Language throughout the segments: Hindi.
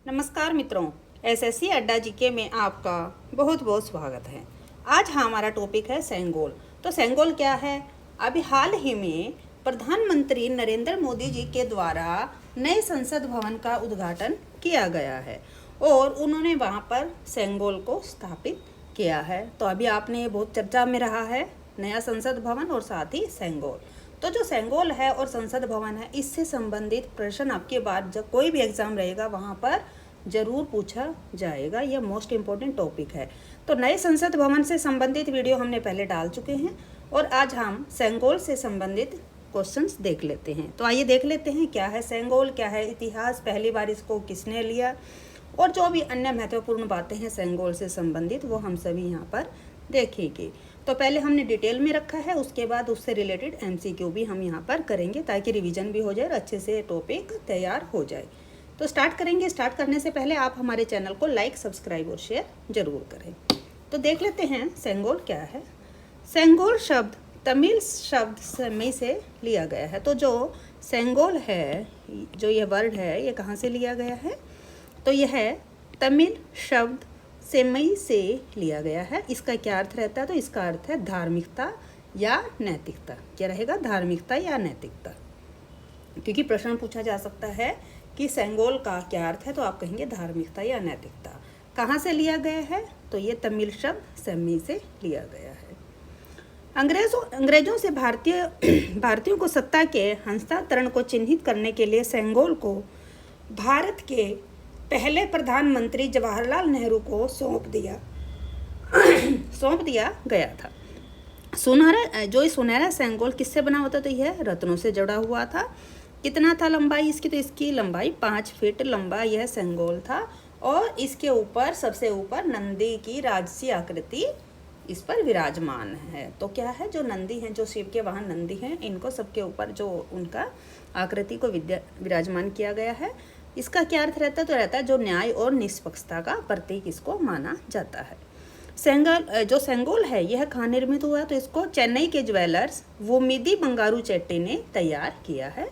नमस्कार मित्रों, एसएससी अड्डा जीके में आपका बहुत बहुत स्वागत है। आज हमारा टॉपिक है सेंगोल। तो सेंगोल क्या है? अभी हाल ही में प्रधानमंत्री नरेंद्र मोदी जी के द्वारा नए संसद भवन का उद्घाटन किया गया है और उन्होंने वहां पर सेंगोल को स्थापित किया है। तो अभी आपने ये बहुत चर्चा में रहा है, नया संसद भवन और साथ ही सेंगोल। तो जो सेंगोल है और संसद भवन है, इससे संबंधित प्रश्न आपके बाद जब कोई भी एग्जाम रहेगा वहाँ पर जरूर पूछा जाएगा। यह मोस्ट इम्पोर्टेंट टॉपिक है। तो नए संसद भवन से संबंधित वीडियो हमने पहले डाल चुके हैं और आज हम सेंगोल से संबंधित क्वेश्चंस देख लेते हैं। तो आइए देख लेते हैं क्या है सेंगोल, क्या है इतिहास, पहली बार इसको किसने लिया और जो भी अन्य महत्वपूर्ण बातें हैं सेंगोल से संबंधित वो हम सभी यहाँ पर देखेंगे। तो पहले हमने डिटेल में रखा है, उसके बाद उससे रिलेटेड एमसीक्यू भी हम यहाँ पर करेंगे ताकि रिवीजन भी हो जाए और अच्छे से टॉपिक तैयार हो जाए। तो स्टार्ट करेंगे। स्टार्ट करने से पहले आप हमारे चैनल को लाइक, सब्सक्राइब और शेयर जरूर करें। तो देख लेते हैं सेंगोल क्या है। सेंगोल शब्द तमिल शब्द सेमई से लिया गया है। तो जो सेंगोल है, जो यह वर्ड है, ये कहाँ से लिया गया है? तो यह है तमिल शब्द सेमई से लिया गया है। इसका क्या अर्थ रहता है? तो इसका अर्थ है धार्मिकता या नैतिकता। क्या रहेगा? धार्मिकता या नैतिकता। क्योंकि प्रश्न पूछा जा सकता है कि सेंगोल का क्या अर्थ है, तो आप कहेंगे धार्मिकता या नैतिकता। कहाँ से लिया गया है? तो ये तमिल शब्द सेमई से लिया गया है। अंग्रेजों से भारतीयों को सत्ता के हस्तांतरण को चिन्हित करने के लिए सेंगोल को भारत के पहले प्रधानमंत्री जवाहरलाल नेहरू को सौंप दिया गया था। सुनहरा सेंगोल किससे बना होता? तो यह रत्नों से जुड़ा हुआ था। कितना था लंबाई इसकी? तो इसकी लंबाई 5 फीट लंबा यह सेंगोल था और इसके ऊपर सबसे ऊपर नंदी की राजसी आकृति इस पर विराजमान है। तो क्या है, जो नंदी हैं, जो शिव के वाहन नंदी हैं, इनको सबके ऊपर जो उनका आकृति को विराजमान किया गया है। इसका क्या अर्थ रहता है? तो रहता है जो न्याय और निष्पक्षता का प्रतीक इसको माना जाता है। सेंगोल है यह कहाँ निर्मित हुआ? तो इसको चेन्नई के ज्वेलर्स वोमिदी बंगारू चेट्टी ने तैयार किया है।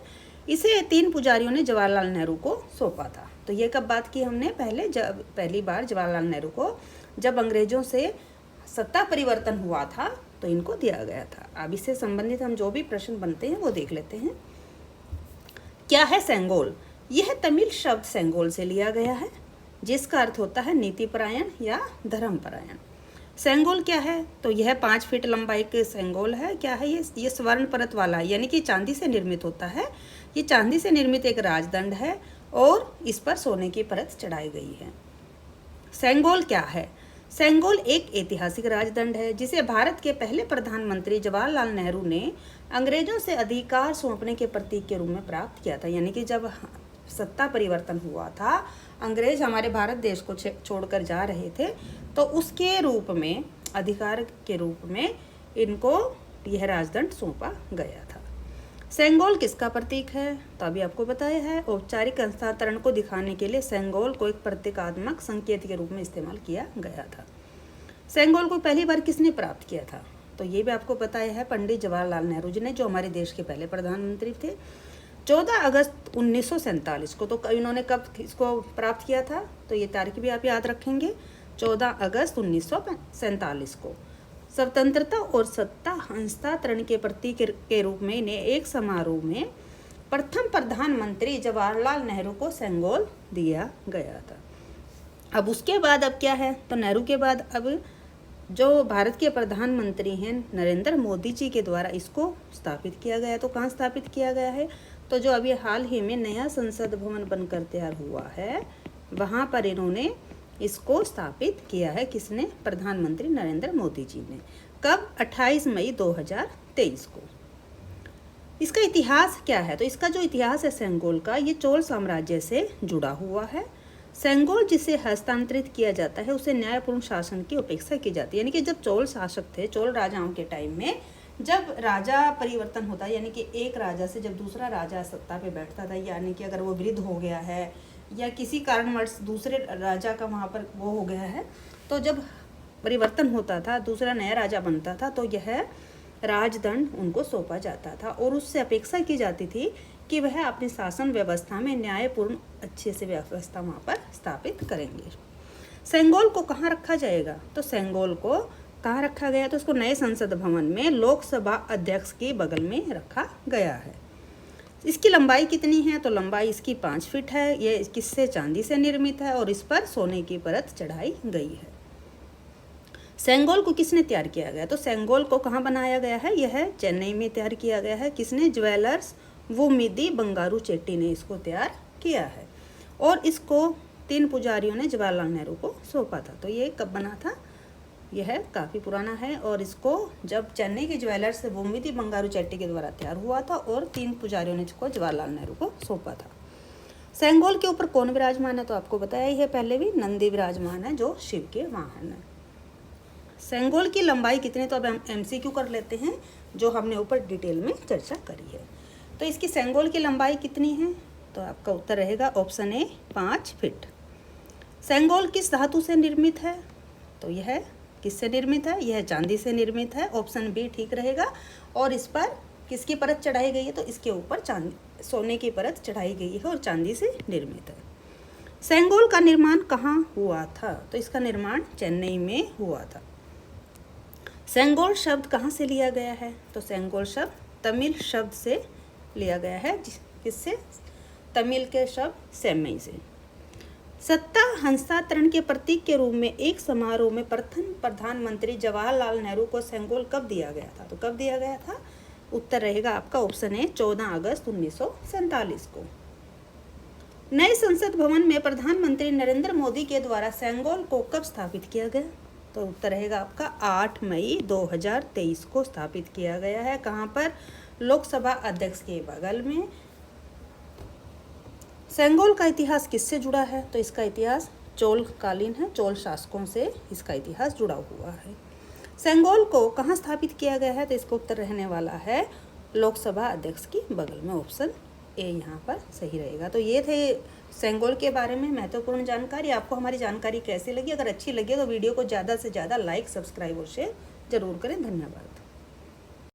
इसे 3 पुजारियों ने जवाहरलाल नेहरू को सौंपा था। तो ये कब बात की हमने? पहली बार जवाहरलाल नेहरू को जब अंग्रेजों से सत्ता परिवर्तन हुआ था तो इनको दिया गया था। अब इससे संबंधित हम जो भी प्रश्न बनते हैं वो देख लेते हैं। क्या है सेंगोल? यह तमिल शब्द सेंगोल से लिया गया है जिसका अर्थ होता है नीतिपरायण या धर्मपरायण। सेंगोल क्या है? तो यह 5 फीट लंबाई के सेंगोल है। क्या है ये स्वर्ण परत वाला, यानी कि चांदी से निर्मित होता है। ये चांदी से निर्मित एक राजदंड है और इस पर सोने की परत चढ़ाई गई है। सेंगोल क्या है? सेंगोल एक ऐतिहासिक राजदंड है जिसे भारत के पहले प्रधानमंत्री जवाहरलाल नेहरू ने अंग्रेजों से अधिकार सौंपने के प्रतीक के रूप में प्राप्त किया था। यानी कि जब सत्ता परिवर्तन हुआ था, अंग्रेज हमारे भारत देश को छोड़कर जा रहे थे, तो उसके रूप में, अधिकार के रूप में इनको यह राजदंड सौंपा गया था। सेंगोल किसका प्रतीक है? तो अभी आपको बताया है। औपचारिक हस्तांतरण को दिखाने के लिए सेंगोल को एक प्रतीकात्मक संकेत के रूप में इस्तेमाल किया गया था। सेंगोल को पहली बार किसने प्राप्त किया था? तो ये भी आपको बताया है, पंडित जवाहरलाल नेहरू जी ने, जो हमारे देश के पहले प्रधानमंत्री थे। 14 अगस्त 1947 को। तो इन्होंने कब इसको प्राप्त किया था? तो ये तारीख भी आप याद रखेंगे, 14 अगस्त 1947 को। स्वतंत्रता और सत्ता हस्तांतरण के प्रतीक के रूप में इन्हें एक समारोह में प्रथम प्रधानमंत्री जवाहरलाल नेहरू को सेंगोल दिया गया था। अब उसके बाद अब क्या है? तो नेहरू के बाद अब जो भारत के प्रधानमंत्री हैं नरेंद्र मोदी जी के द्वारा इसको स्थापित किया गया। तो कहाँ स्थापित किया गया है? तो जो अभी हाल ही में नया संसद भवन बनकर तैयार हुआ है वहाँ पर इन्होंने इसको स्थापित किया है। किसने? प्रधानमंत्री नरेंद्र मोदी जी ने। कब? 28 मई 2023 को। इसका इतिहास क्या है? तो इसका जो इतिहास है सेंगोल का, ये चोल साम्राज्य से जुड़ा हुआ है। सेंगोल जिसे हस्तांतरित किया जाता है उसे न्यायपूर्ण शासन की अपेक्षा की जाती है। यानी कि जब चोल शासक थे, चोल राजाओं के टाइम में जब राजा परिवर्तन होता है, यानी कि एक राजा से जब दूसरा राजा सत्ता पे बैठता था, यानी कि अगर वो वृद्ध हो गया है या किसी कारणवश दूसरे राजा का वहाँ पर वो हो गया है, तो जब परिवर्तन होता था, दूसरा नया राजा बनता था, तो यह राजदंड उनको सौंपा जाता था और उससे अपेक्षा की जाती थी कि वह अपनी शासन व्यवस्था में न्यायपूर्ण अच्छे से व्यवस्था वहाँ पर स्थापित करेंगे। सेंगोल को कहाँ रखा जाएगा? तो सेंगोल को कहाँ रखा गया? तो उसको नए संसद भवन में लोकसभा अध्यक्ष के बगल में रखा गया है। इसकी लंबाई कितनी है? तो लंबाई इसकी 5 फीट है। ये किससे? चांदी से निर्मित है और इस पर सोने की परत चढ़ाई गई है। सेंगोल को किसने तैयार किया गया? तो सेंगोल को कहाँ बनाया गया है? यह चेन्नई में तैयार किया गया है। किसने? ज्वेलर्स वुमिदी बंगारू चेट्टी ने इसको तैयार किया है और इसको 3 पुजारियों ने जवाहरलाल नेहरू को सौंपा था। तो ये कब बना था? यह काफ़ी पुराना है और इसको जब चेन्नई के ज्वेलर्स वुमिदी बंगारू चेट्टी के द्वारा तैयार हुआ था और 3 पुजारियों ने इसको जवाहरलाल नेहरू को सौंपा था। सेंगोल के ऊपर कौन विराजमान है? तो आपको बताया ही है पहले भी, नंदी विराजमान है जो शिव के वाहन है। सेंगोल की लंबाई कितनी? तो अब हम MCQ कर लेते हैं जो हमने ऊपर डिटेल में चर्चा करी है। तो इसकी सेंगोल की लंबाई कितनी है? तो आपका उत्तर रहेगा ऑप्शन ए 5 फीट। सेंगोल किस धातु से निर्मित है? तो यह किससे निर्मित है? यह चांदी से निर्मित है। ऑप्शन बी ठीक रहेगा। और इस पर किसकी परत चढ़ाई गई है? तो इसके ऊपर सोने की परत चढ़ाई गई है और चांदी से निर्मित है। सेंगोल का निर्माण कहाँ हुआ था? तो इसका निर्माण चेन्नई में हुआ था। सेंगोल शब्द कहाँ से लिया गया है? तो सेंगोल शब्द तमिल शब्द से लिया गया है। किससे? तमिल के शब्द सेम्मई से। सत्ता हस्तांतरण के प्रतीक के रूप में एक समारोह में प्रथम प्रधानमंत्री जवाहरलाल नेहरू को सेंगोल कब दिया गया था? तो कब दिया गया था? उत्तर रहेगा आपका ऑप्शन है 14 अगस्त 1947 को। नए संसद भवन में प्रधानमंत्री नरेंद्र मोदी के द्वारा सेंगोल को कब स्थापित किया गया? तो उत्तर रहेगा आपका 8 मई 2023 को स्थापित किया गया है। कहाँ पर? लोकसभा अध्यक्ष के बगल में। सेंगोल का इतिहास किससे जुड़ा है? तो इसका इतिहास चोल कालीन है। चोल शासकों से इसका इतिहास जुड़ा हुआ है। सेंगोल को कहाँ स्थापित किया गया है? तो इसका उत्तर रहने वाला है लोकसभा अध्यक्ष की बगल में। ऑप्शन ए यहाँ पर सही रहेगा। तो ये थे सेंगोल के बारे में महत्वपूर्ण जानकारी। आपको हमारी जानकारी कैसी लगी? अगर अच्छी लगी तो वीडियो को ज़्यादा से ज़्यादा लाइक, सब्सक्राइब और शेयर जरूर करें। धन्यवाद।